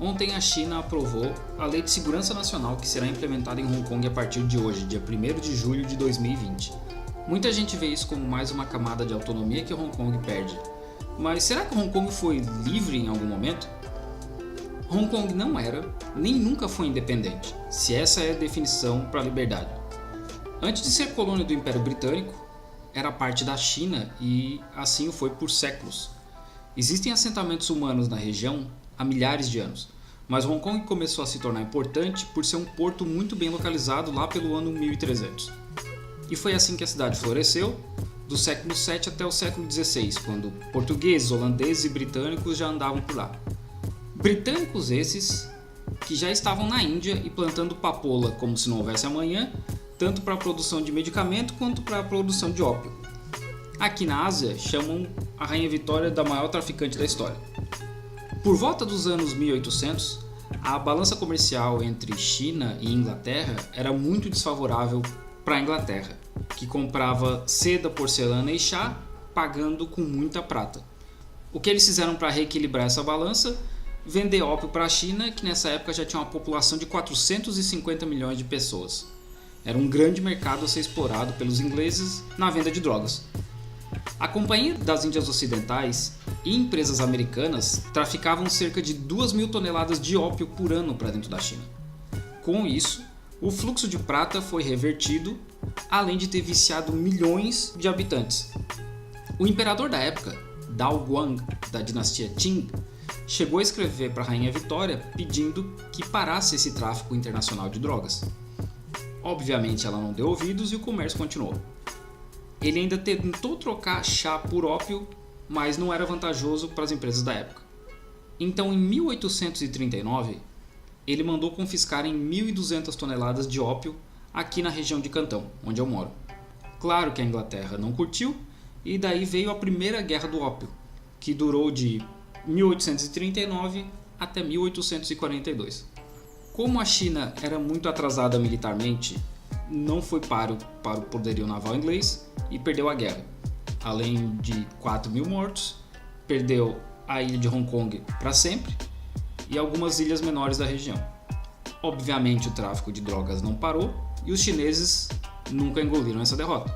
Ontem a China aprovou a Lei de Segurança Nacional que será implementada em Hong Kong a partir de hoje, dia 1º de julho de 2020. Muita gente vê isso como mais uma camada de autonomia que Hong Kong perde. Mas será que Hong Kong foi livre em algum momento? Hong Kong não era, nem nunca foi independente, se essa é a definição para a liberdade. Antes de ser colônia do Império Britânico, era parte da China e assim o foi por séculos. Existem assentamentos humanos na região há milhares de anos, mas Hong Kong começou a se tornar importante por ser um porto muito bem localizado lá pelo ano 1300. E foi assim que a cidade floresceu, do século VII até o século XVI, quando portugueses, holandeses e britânicos já andavam por lá. Britânicos esses que já estavam na Índia e plantando papoula como se não houvesse amanhã, tanto para a produção de medicamento quanto para a produção de ópio. Aqui na Ásia chamam a Rainha Vitória da maior traficante da história. Por volta dos anos 1800, a balança comercial entre China e Inglaterra era muito desfavorável para a Inglaterra, que comprava seda, porcelana e chá, pagando com muita prata. O que eles fizeram para reequilibrar essa balança? Vender ópio para a China, que nessa época já tinha uma população de 450 milhões de pessoas. Era um grande mercado a ser explorado pelos ingleses na venda de drogas. A Companhia das Índias Ocidentais e empresas americanas traficavam cerca de 2.000 toneladas de ópio por ano para dentro da China. Com isso, o fluxo de prata foi revertido, além de ter viciado milhões de habitantes. O imperador da época, Dao Guang, da dinastia Qing, chegou a escrever para a Rainha Vitória pedindo que parasse esse tráfico internacional de drogas. Obviamente ela não deu ouvidos e o comércio continuou. Ele ainda tentou trocar chá por ópio, mas não era vantajoso para as empresas da época. Então, em 1839, ele mandou confiscarem 1.200 toneladas de ópio aqui na região de Cantão, onde eu moro. Claro que a Inglaterra não curtiu, e daí veio a Primeira Guerra do Ópio, que durou de 1839 até 1842. Como a China era muito atrasada militarmente, não foi para o poderio naval inglês e perdeu a guerra. Além de 4.000 mortos, perdeu a ilha de Hong Kong para sempre e algumas ilhas menores da região. Obviamente o tráfico de drogas não parou e os chineses nunca engoliram essa derrota.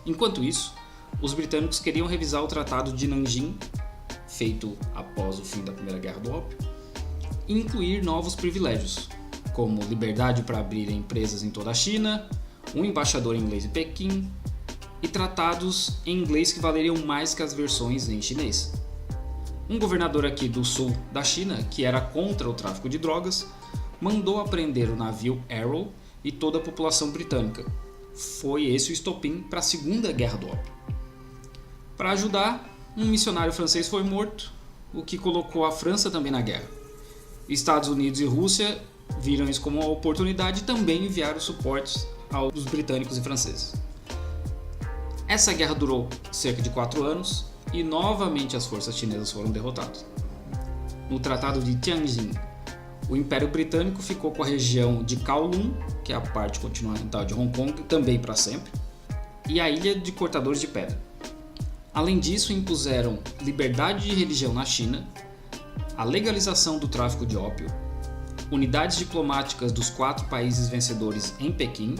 Enquanto isso, os britânicos queriam revisar o Tratado de Nanjing, feito após o fim da Primeira Guerra do Ópio, e incluir novos privilégios, como liberdade para abrir empresas em toda a China, um embaixador inglês em Pequim e tratados em inglês que valeriam mais que as versões em chinês. Um governador aqui do sul da China, que era contra o tráfico de drogas, mandou apreender o navio Arrow e toda a população britânica. Foi esse o estopim para a Segunda Guerra do Ópio. Para ajudar, um missionário francês foi morto, o que colocou a França também na guerra. Estados Unidos e Rússia viram isso como uma oportunidade e também enviaram suportes aos britânicos e franceses. Essa guerra durou cerca de 4 anos e novamente as forças chinesas foram derrotadas. No Tratado de Tianjin, o Império Britânico ficou com a região de Kowloon, que é a parte continental de Hong Kong, também para sempre, e a Ilha de Cortadores de Pedra. Além disso, impuseram liberdade de religião na China, a legalização do tráfico de ópio, unidades diplomáticas dos 4 países vencedores em Pequim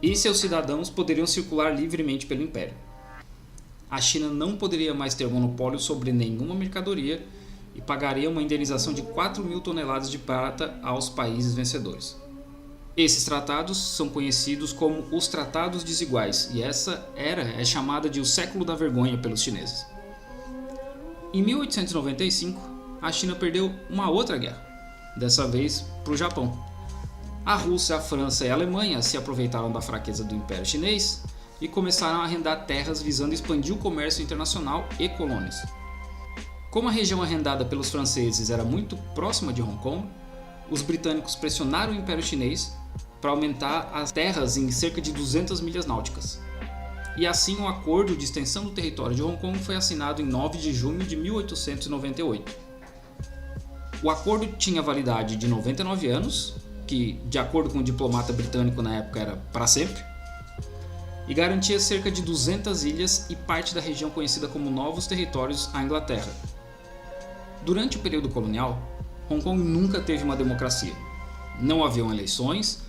e seus cidadãos poderiam circular livremente pelo Império. A China não poderia mais ter monopólio sobre nenhuma mercadoria e pagaria uma indenização de 4.000 toneladas de prata aos países vencedores. Esses tratados são conhecidos como os Tratados Desiguais e essa era é chamada de o Século da Vergonha pelos chineses. Em 1895, a China perdeu uma outra guerra, dessa vez para o Japão. A Rússia, a França e a Alemanha se aproveitaram da fraqueza do Império Chinês e começaram a arrendar terras visando expandir o comércio internacional e colônias. Como a região arrendada pelos franceses era muito próxima de Hong Kong, os britânicos pressionaram o Império Chinês para aumentar as terras em cerca de 200 milhas náuticas. E assim o acordo de extensão do território de Hong Kong foi assinado em 9 de junho de 1898. O acordo tinha validade de 99 anos, que, de acordo com o diplomata britânico na época, era para sempre, e garantia cerca de 200 ilhas e parte da região conhecida como Novos Territórios à Inglaterra. Durante o período colonial, Hong Kong nunca teve uma democracia. Não haviam eleições,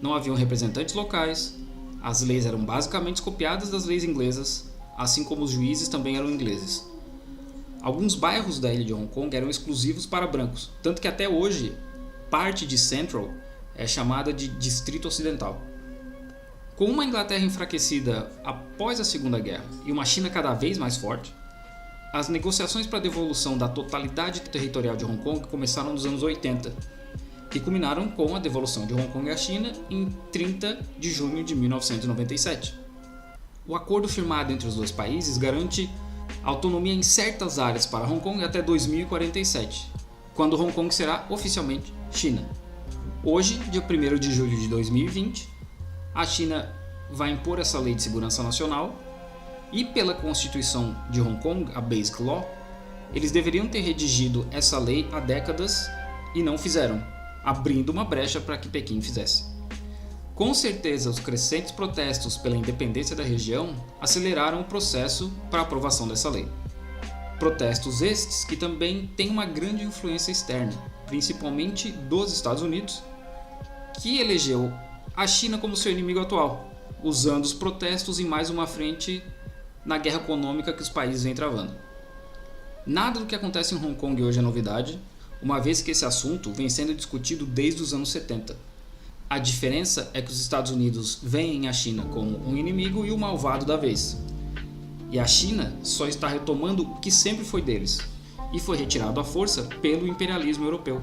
não haviam representantes locais, as leis eram basicamente copiadas das leis inglesas, assim como os juízes também eram ingleses. Alguns bairros da ilha de Hong Kong eram exclusivos para brancos, tanto que até hoje parte de Central é chamada de Distrito Ocidental. Com uma Inglaterra enfraquecida após a Segunda Guerra e uma China cada vez mais forte, as negociações para a devolução da totalidade territorial de Hong Kong começaram nos anos 80 e culminaram com a devolução de Hong Kong à China em 30 de junho de 1997. O acordo firmado entre os dois países garante autonomia em certas áreas para Hong Kong até 2047, quando Hong Kong será oficialmente China. Hoje, dia 1º de julho de 2020, a China vai impor essa Lei de Segurança Nacional e, pela Constituição de Hong Kong, a Basic Law, eles deveriam ter redigido essa lei há décadas e não fizeram, abrindo uma brecha para que Pequim fizesse. Com certeza, os crescentes protestos pela independência da região aceleraram o processo para a aprovação dessa lei. Protestos estes que também têm uma grande influência externa, principalmente dos Estados Unidos, que elegeu a China como seu inimigo atual, usando os protestos em mais uma frente na guerra econômica que os países vêm travando. Nada do que acontece em Hong Kong hoje é novidade, uma vez que esse assunto vem sendo discutido desde os anos 70. A diferença é que os Estados Unidos veem a China como um inimigo e o malvado da vez. E a China só está retomando o que sempre foi deles, e foi retirado à força pelo imperialismo europeu.